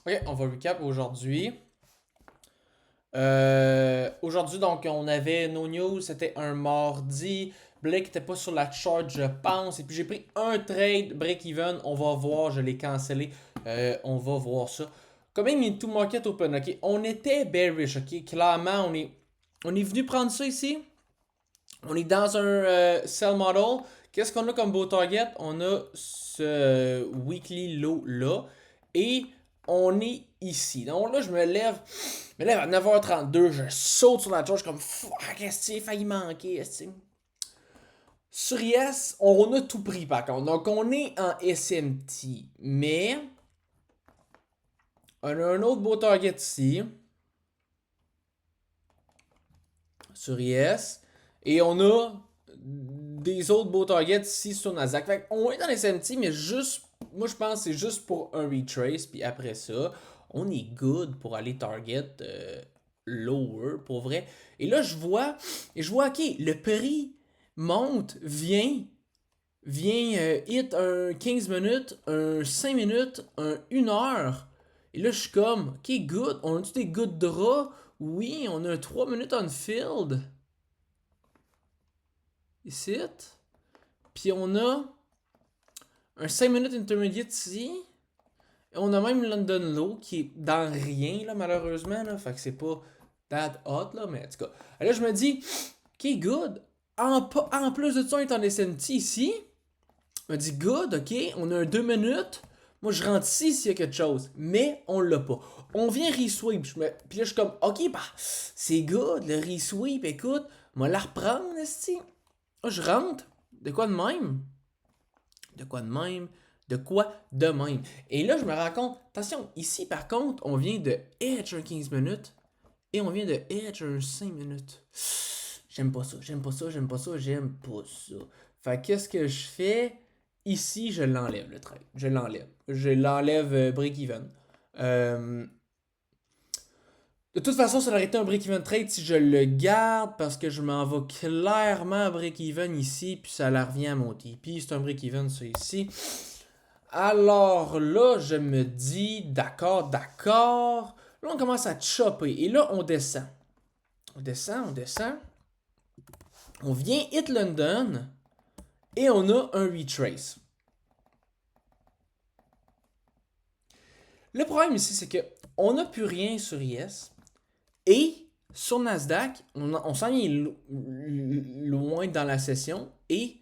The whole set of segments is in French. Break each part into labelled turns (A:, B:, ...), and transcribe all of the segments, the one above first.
A: Ok, on va recap aujourd'hui. Aujourd'hui, donc, on avait nos news, c'était un mardi. Blake était pas sur la chart, je pense. Et puis j'ai pris un trade break-even. On va voir, je l'ai cancellé. On va voir ça. Quand même, il tout market open, ok. On était bearish, ok. Clairement, on est venu prendre ça ici. On est dans un sell model. Qu'est-ce qu'on a comme beau target? On a ce weekly low là. Et on est ici. Donc là, je me lève à 9h32. Je saute sur la torche comme fuck, est-ce que failli manquer, est-ce que. Sur Yes, on a tout pris par contre. Donc on est en SMT. Mais on a un autre beau target ici. Sur Yes. Et on a des autres beaux targets ici sur Nasdaq. Fait on est dans les SMT, mais juste, moi je pense que c'est juste pour un retrace. Puis après ça, on est good pour aller target lower, pour vrai. Et là, je vois, ok, le prix monte, vient hit un 15 minutes, un 5 minutes, un 1 heure. Et là, je suis comme, ok, good. On a-tu des good draws? Oui, on a un 3 minutes on field. Ici. Puis on a un 5 minutes intermediate ici. Et on a même London Low qui est dans rien, là, malheureusement. Là. Fait que c'est pas that hot, là, mais en tout cas. Et là, je me dis, ok, good. En plus de ça, on est en SNT ici. Je me dis, good, ok, on a un 2 minutes. Moi, je rentre ici s'il y a quelque chose. Mais on l'a pas. On vient resweep. Puis là, je suis comme, ok, bah, c'est good, le resweep. Écoute, moi, la reprendre, esti. Là, je rentre. De quoi de même? De quoi de même? De quoi de même? Et là, je me rends compte, attention, ici par contre, on vient de edge un 15 minutes et on vient de edge un 5 minutes. J'aime pas ça, j'aime pas ça, j'aime pas ça, j'aime pas ça. Fait qu'est-ce que je fais? Ici, je l'enlève le trade. Je l'enlève. Je l'enlève break-even. Euh, de toute façon, ça aurait été un break-even trade si je le garde parce que je m'en vais clairement à break-even ici, puis ça la revient à mon TP. C'est un break-even, ça ici. Alors là, je me dis, d'accord, d'accord. Là, on commence à chopper. Et là, on descend. On descend, on descend. On vient hit London. Et on a un retrace. Le problème ici, c'est que on n'a plus rien sur IS. Et sur Nasdaq, on s'en est loin dans la session. Et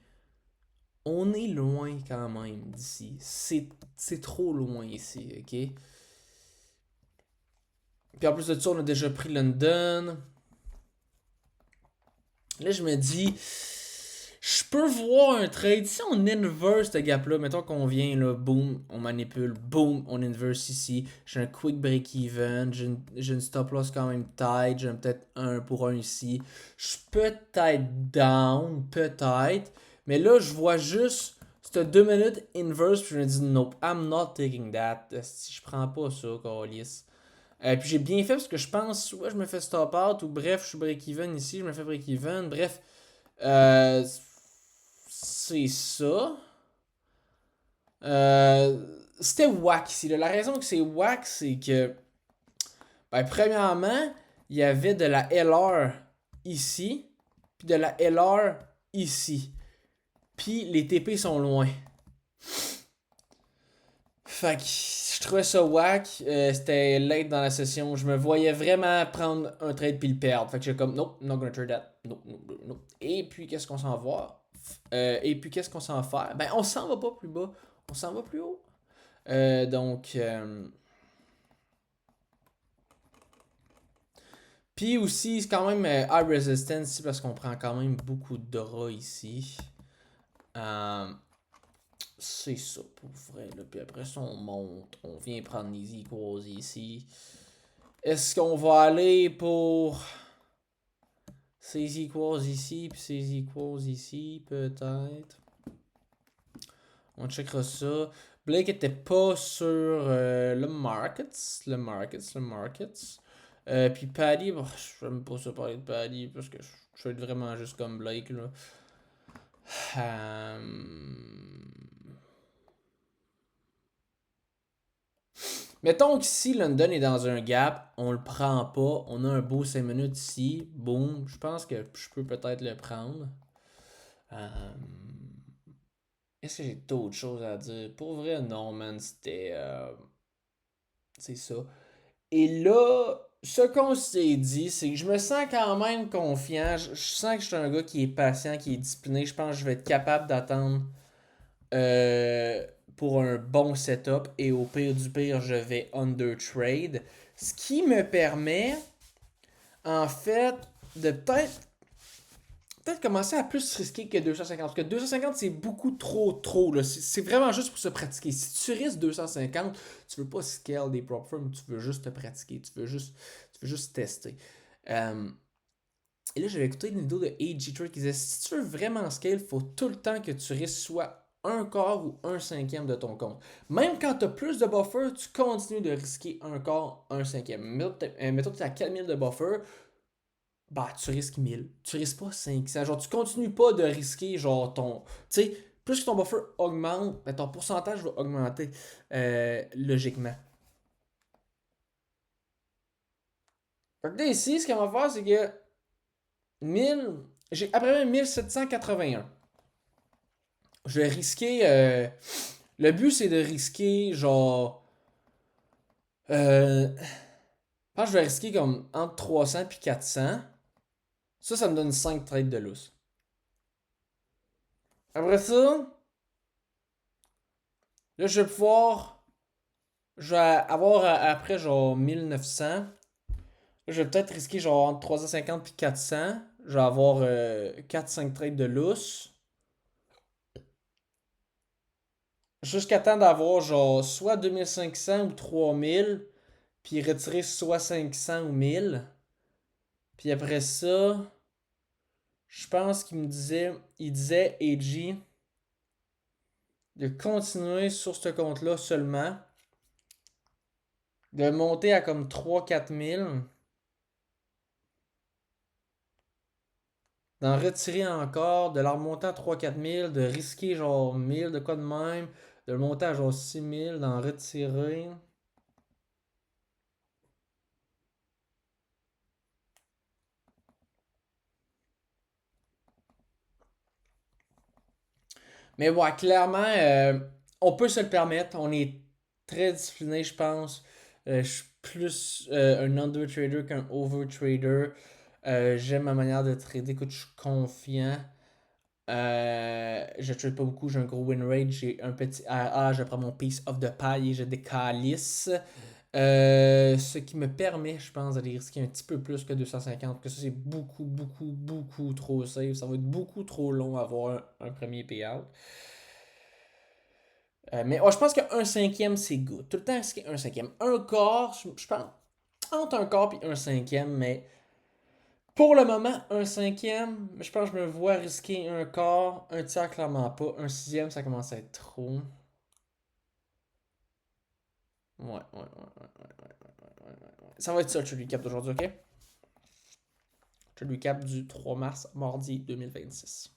A: on est loin quand même d'ici. C'est trop loin ici, ok? Puis en plus de ça, on a déjà pris London. Là, je me dis, je peux voir un trade. Si on inverse ce gap-là, mettons qu'on vient là, boom, on manipule, boom, on inverse ici. J'ai un quick break-even, j'ai une stop loss quand même tight, j'ai peut-être un pour un ici. Je suis peut-être down, peut-être. Mais là, je vois juste cette 2 minutes inverse, puis je me dis, nope, I'm not taking that. Si je prends pas ça, Carlis. Puis j'ai bien fait parce que je pense, soit je me fais stop out, ou bref, je suis break-even ici, je me fais break-even. Bref, euh, c'est ça. C'était whack ici. Là. La raison que c'est whack, c'est que, ben, premièrement, il y avait de la LR ici, puis de la LR ici. Puis les TP sont loin. Fait que je trouvais ça whack. C'était late dans la session. Je me voyais vraiment prendre un trade puis le perdre. Fait que j'étais comme, nope, not gonna trade that. Nope, nope, nope, nope. Et puis, qu'est-ce qu'on s'en va? Et puis, qu'est-ce qu'on s'en va faire? Ben, on s'en va pas plus bas. On s'en va plus haut. Donc, puis aussi, c'est quand même high resistance ici parce qu'on prend quand même beaucoup de draps ici. Euh, c'est ça pour vrai. Là. Puis après ça, on monte. On vient prendre les equals ici. Est-ce qu'on va aller pour ces equals ici, puis ces equals ici, peut-être? On checkera ça. Blake était pas sur le markets. Puis Paddy, bon, je vais même pas ça parler de Paddy parce que je vais être vraiment juste comme Blake là. Euh, Mettons que si London est dans un gap, on le prend pas, on a un beau 5 minutes ici, boum, je pense que je peux peut-être le prendre. Euh, Est-ce que j'ai d'autres choses à dire? Pour vrai, non, man, c'était... c'est ça. Et là, ce qu'on s'est dit, c'est que je me sens quand même confiant. Je sens que je suis un gars qui est patient, qui est discipliné. Je pense que je vais être capable d'attendre euh, pour un bon setup. Et au pire du pire, je vais under trade. Ce qui me permet, en fait, de peut-être commencer à plus risquer que 250. Parce que 250, c'est beaucoup trop, là. C'est vraiment juste pour se pratiquer. Si tu risques 250, tu veux pas scale des prop firms, tu veux juste te pratiquer. Tu veux juste tester. Euh, et là, j'avais écouté une vidéo de AG Trade qui disait si tu veux vraiment scale, il faut tout le temps que tu risques soit un quart ou un cinquième de ton compte. Même quand tu as plus de buffer, tu continues de risquer un quart, un cinquième. Mettons que tu as 4000 de buffer, bah, tu risques 1000. Tu risques pas 500. Genre, tu continues pas de risquer, genre, ton. Tu sais, plus que ton buffer augmente, ben, ton pourcentage va augmenter logiquement. Fait que là, ici, ce qu'on va faire, c'est que 1000. J'ai après même 1781. Je vais risquer. Le but, c'est de risquer, genre. Je pense que je vais risquer comme entre 300 et 400. Ça me donne 5 trades de lousse. Après ça, là, je vais pouvoir. Je vais avoir après genre 1900. Je vais peut-être risquer genre entre 350 et 400. Je vais avoir 4-5 trades de lousse. Jusqu'à temps d'avoir genre soit 2500 ou 3000. Puis retirer soit 500 ou 1000. Puis après ça, je pense il disait AG de continuer sur ce compte-là seulement. De monter à comme 3-4 000. D'en retirer encore, de la remonter à 3-4 000, de risquer genre 1000 de quoi de même, de le monter à genre 6 000, d'en retirer. Mais ouais, clairement, on peut se le permettre. On est très discipliné, je pense. Je suis plus un under trader qu'un over trader. J'aime ma manière de trader. Écoute, je suis confiant. Je trade pas beaucoup, j'ai un gros win rate, j'ai un petit AA, je prends mon piece of the pie et je décalisse. Ce qui me permet, je pense, d'aller risquer un petit peu plus que 250, parce que ça c'est beaucoup trop safe. Ça va être beaucoup trop long à avoir un premier payout. Mais ouais, je pense qu'un cinquième c'est good. Tout le temps risquer un cinquième. Un quart, je pense, entre un quart et un cinquième, mais pour le moment, un cinquième, je pense que je me vois risquer un quart, un tiers, clairement pas. Un sixième, ça commence à être trop. Ouais. Ça va être ça, le trade recap d'aujourd'hui, ok? Trade recap du 3 mars, mardi 2026.